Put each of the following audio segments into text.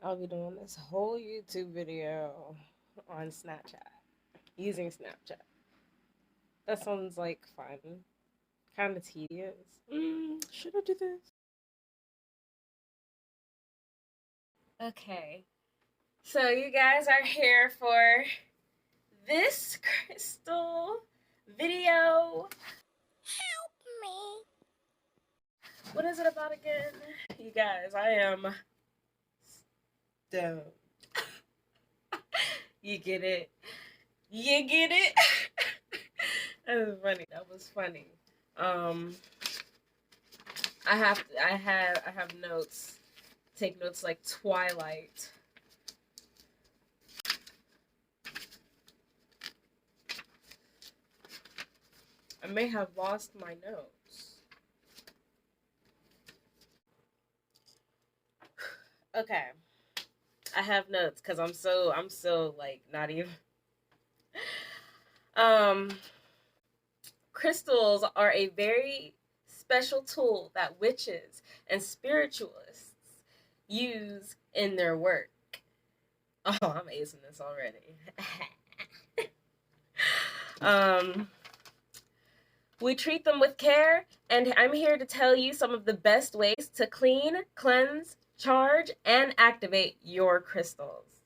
I'll be doing this whole YouTube video on Snapchat, using Snapchat. That sounds like fun. Kind of tedious. Should I do this? Okay. So you guys are here for this crystal video. Help me. What is it about again? You guys, I am stoned. You get it? You get it? That was funny. That was funny. I have notes. Take notes like Twilight. I may have lost my notes. Okay. I have notes because I'm so like not even crystals are a very special tool that witches and spiritualists use in their work. Oh, I'm acing this already. We treat them with care, and I'm here to tell you some of the best ways to clean, cleanse, charge, and activate your crystals.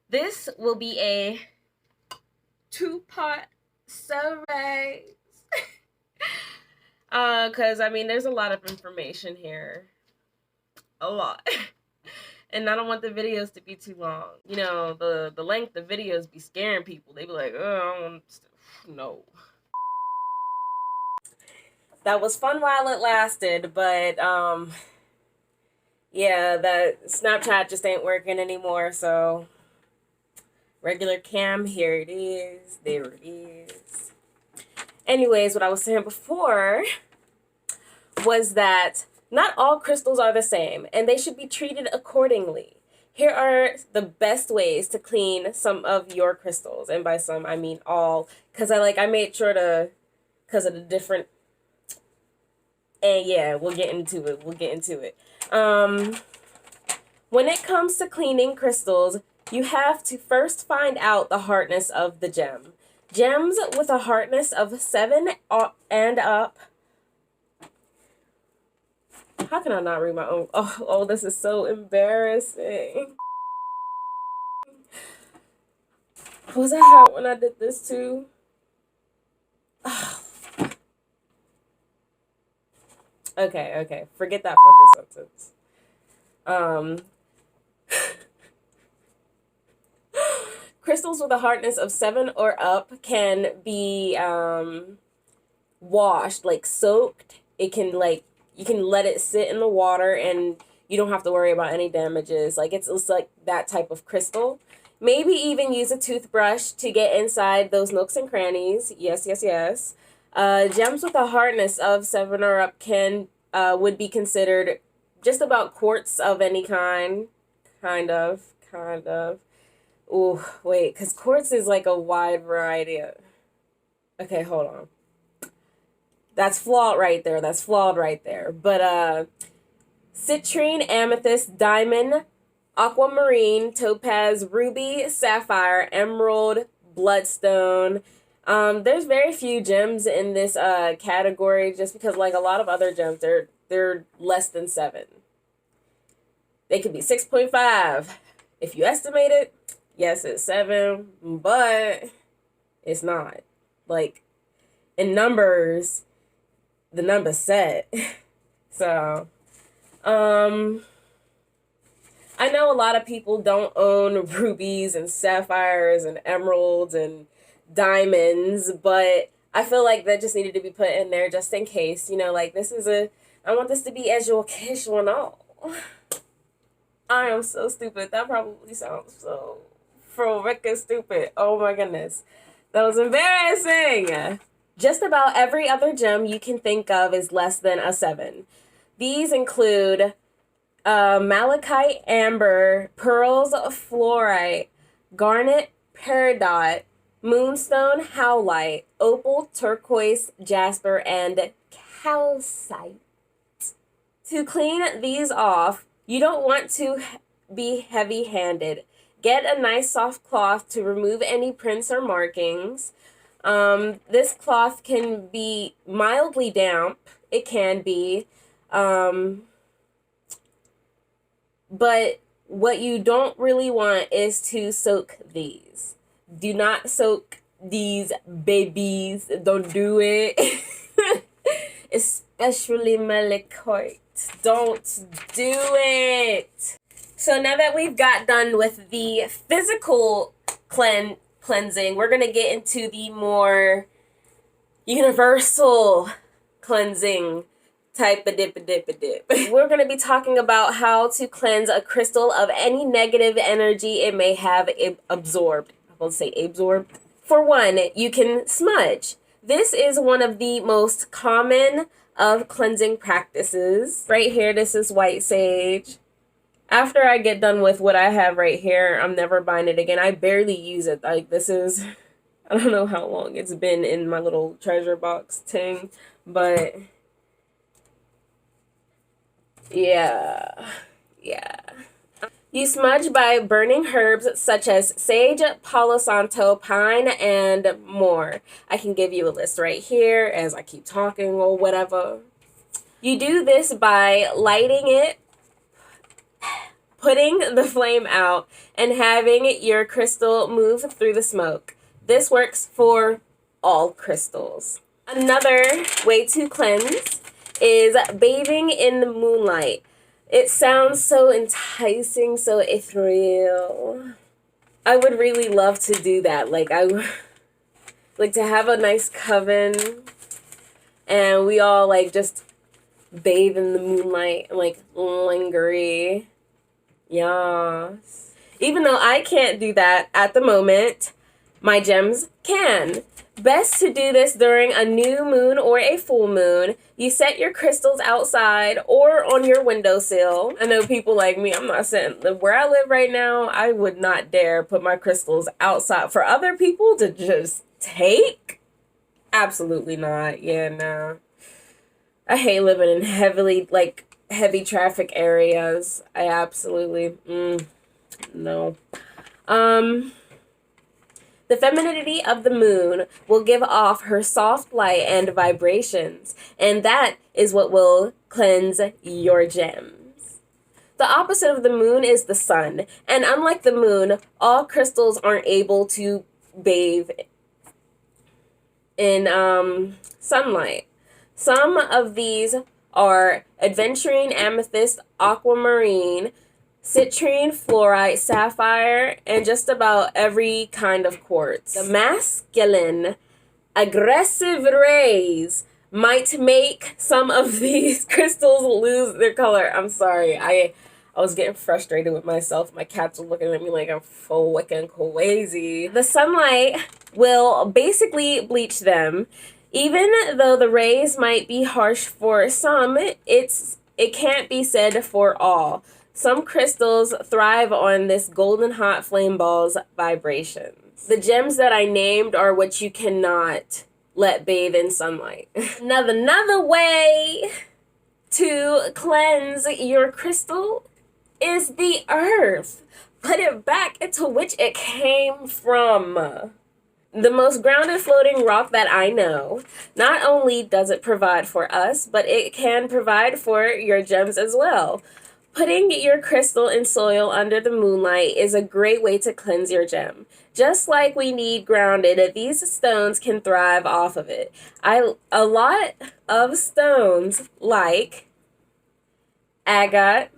This will be a two-part series. Because, I mean, there's a lot of information here. A lot. And I don't want the videos to be too long. You know, the length of videos be scaring people. They be like, oh, no. That was fun while it lasted, but, yeah, that Snapchat just ain't working anymore, so regular cam, here it is, there it is. Anyways, what I was saying before was that not all crystals are the same, and they should be treated accordingly. Here are the best ways to clean some of your crystals, and by some, I mean all, because I made sure to, because of the different, and yeah, we'll get into it. When it comes to cleaning crystals, you have to first find out the hardness of the gem. Gems with a hardness of 7 and up. How can I not read my own? Oh, this is so embarrassing. Was that hot when I did this too? Okay. Forget that fucking sentence. Crystals with a hardness of 7 or up can be washed, like soaked. It can you can let it sit in the water and you don't have to worry about any damages. Like it's like that type of crystal. Maybe even use a toothbrush to get inside those nooks and crannies. Yes. Gems with a hardness of 7 or up would be considered just about quartz of any kind. Kind of. Ooh, wait, because quartz is like a wide variety of... Okay, hold on. That's flawed right there. But, citrine, amethyst, diamond, aquamarine, topaz, ruby, sapphire, emerald, bloodstone. There's very few gems in this category just because, like a lot of other gems, they're less than 7. They could be 6.5. If you estimate it, yes, it's 7, but it's not. Like, in numbers, the number's set. So, I know a lot of people don't own rubies and sapphires and emeralds and diamonds, but I feel like that just needed to be put in there just in case. You know, like, I want this to be educational. I am so stupid. That probably sounds so freaking stupid. Oh my goodness. That was embarrassing. Just about every other gem you can think of is less than a 7. These include malachite, amber, pearls, fluorite, garnet, peridot, moonstone, howlite, opal, turquoise, jasper, and calcite. To clean these off, you don't want to be heavy-handed. Get a nice soft cloth to remove any prints or markings. This cloth can be mildly damp. It can be. But what you don't really want is to soak these. Do not soak these babies. Don't do it. Especially Malachite. Don't do it. So now that we've got done with the physical cleansing, we're going to get into the more universal cleansing type of dip. We're going to be talking about how to cleanse a crystal of any negative energy it may have absorbed. I'm going to say absorbed. For one, you can smudge. This is one of the most common of cleansing practices. Right here, this is white sage. After I get done with what I have right here, I'm never buying it again. I barely use it. Like, this is, I don't know how long it's been in my little treasure box thing, but yeah. You smudge by burning herbs such as sage, palo santo, pine, and more. I can give you a list right here as I keep talking or whatever. You do this by lighting it, putting the flame out, and having your crystal move through the smoke. This works for all crystals. Another way to cleanse is bathing in the moonlight. It sounds so enticing, so ethereal. I would really love to do that. Like, I would like to have a nice coven and we all like just bathe in the moonlight and like lingerie. Yes. Even though I can't do that at the moment, my gems can. Best to do this during a new moon or a full moon. You set your crystals outside or on your windowsill. I know people like me, I'm not saying, where I live right now, I would not dare put my crystals outside for other people to just take. Absolutely not. Yeah, no. I hate living in heavy traffic areas. I absolutely, no. The femininity of the moon will give off her soft light and vibrations, and that is what will cleanse your gems. The opposite of the moon is the sun, and unlike the moon, all crystals aren't able to bathe in sunlight. Some of these are aventurine, amethyst, aquamarine, citrine, fluorite, sapphire, and just about every kind of quartz. The masculine, aggressive rays might make some of these crystals lose their color. I'm sorry. I was getting frustrated with myself. My cats were looking at me like I'm fucking crazy. The sunlight will basically bleach them. Even though the rays might be harsh for some, it can't be said for all. Some crystals thrive on this golden hot flame ball's vibrations. The gems that I named are what you cannot let bathe in sunlight. Another way to cleanse your crystal is the earth. Put it back into which it came from. The most grounded floating rock that I know. Not only does it provide for us, but it can provide for your gems as well. Putting your crystal in soil under the moonlight is a great way to cleanse your gem. Just like we need grounded, these stones can thrive off of it. A lot of stones like agate,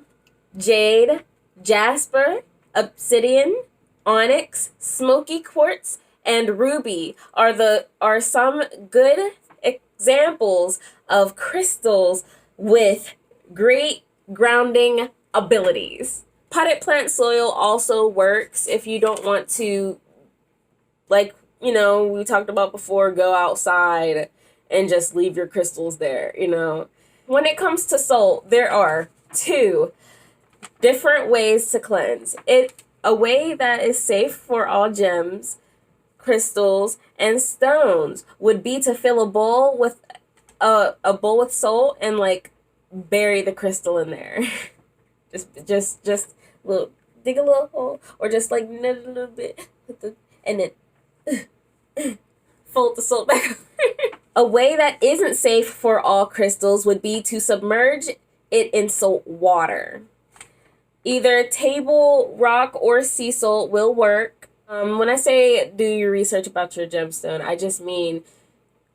jade, jasper, obsidian, onyx, smoky quartz, and ruby are some good examples of crystals with great grounding abilities. Potted plant soil also works if you don't want to, we talked about before, go outside and just leave your crystals there, When it comes to salt, there are two different ways to cleanse. A way that is safe for all gems, crystals, and stones would be to fill a bowl with salt and bury the crystal in there. just dig a little hole, or just like knit a little bit, and then fold the salt back. A way that isn't safe for all crystals would be to submerge it in salt water. Either table rock or sea salt will work. When I say do your research about your gemstone, I just mean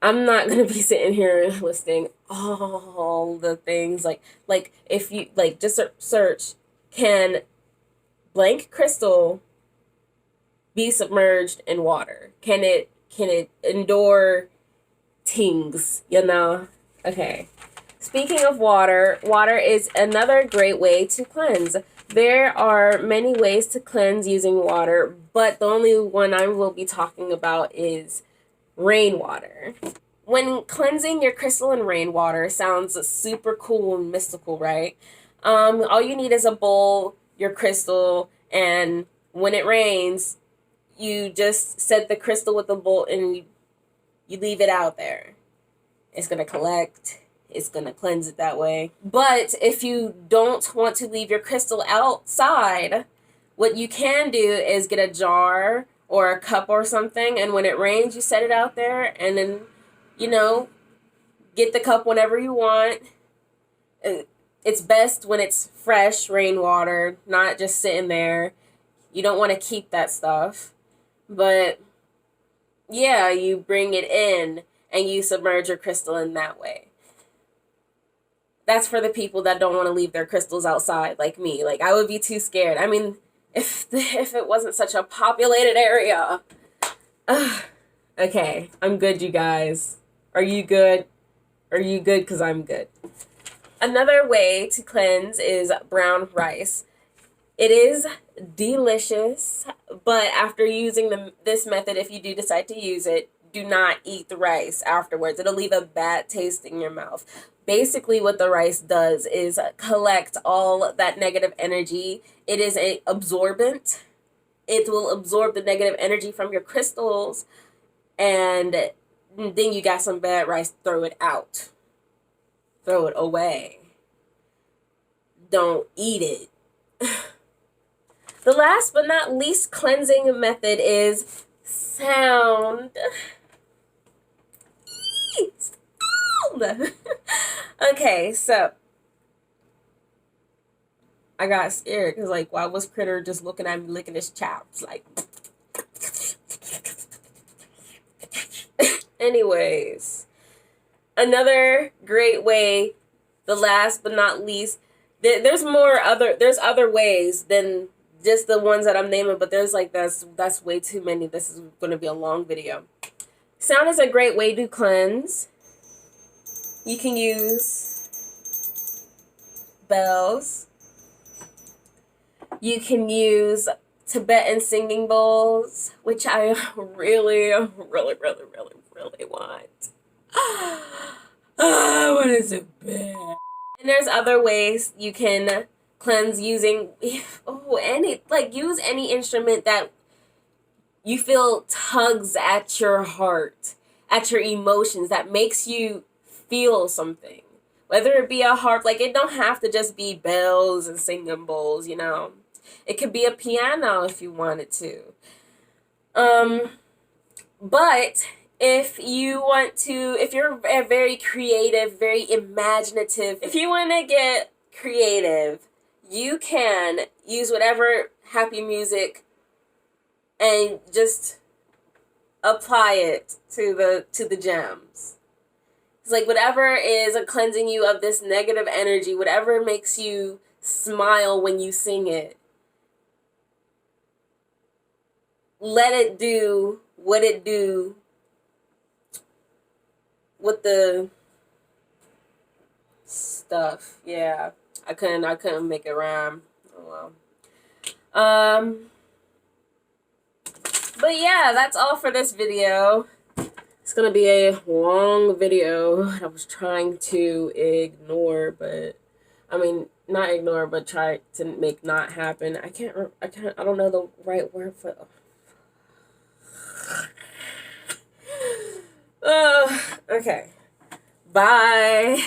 I'm not gonna be sitting here listing all the things like if you like just search, can blank crystal be submerged in water? Can it endure tings? You know? Okay. Speaking of water, water is another great way to cleanse. There are many ways to cleanse using water, but the only one I will be talking about is rainwater. When cleansing your crystal in rainwater sounds super cool and mystical, right? All you need is a bowl, your crystal, and when it rains, you just set the crystal with the bowl and you leave it out there. It's going to collect. It's going to cleanse it that way. But if you don't want to leave your crystal outside, what you can do is get a jar or a cup or something, and when it rains, you set it out there, and then, you know, get the cup whenever you want. It's best when it's fresh rainwater, not just sitting there. You don't want to keep that stuff. But, yeah, you bring it in, and you submerge your crystal in that way. That's for the people that don't want to leave their crystals outside, like me. Like, I would be too scared. I mean, if it wasn't such a populated area. Okay, I'm good, you guys. Are you good? Are you good? Because I'm good. Another way to cleanse is brown rice. It is delicious, but after using this method, if you do decide to use it, do not eat the rice afterwards. It'll leave a bad taste in your mouth. Basically, what the rice does is collect all that negative energy. It is an absorbent. It will absorb the negative energy from your crystals, and then you got some bad rice, throw it out. Throw it away. Don't eat it. The last but not least cleansing method is sound. Okay, so I got scared because, like, why was Critter just looking at me licking his chops? Like, anyways, another great way, the last but not least, there's other ways than just the ones that I'm naming, but there's like, that's way too many. This is going to be a long video. Sound is a great way to cleanse. You can use bells. You can use Tibetan singing bowls, which I really, really, really, really, really want. I want it so bad. And there's other ways you can cleanse using use any instrument that you feel tugs at your heart, at your emotions, that makes you feel something. Whether it be a harp, like, it don't have to just be bells and singing bowls, you know. It could be a piano if you wanted to. But if you're very creative, very imaginative, if you want to get creative, you can use whatever happy music and just apply it to the gems. It's like whatever is cleansing you of this negative energy, whatever makes you smile when you sing it, let it do what it do with the stuff. Yeah, I couldn't make it rhyme. Oh well. But yeah, that's all for this video. It's gonna be a long video. I was trying to ignore, but not ignore, but try to make not happen. I don't know the right word for. Okay. Bye.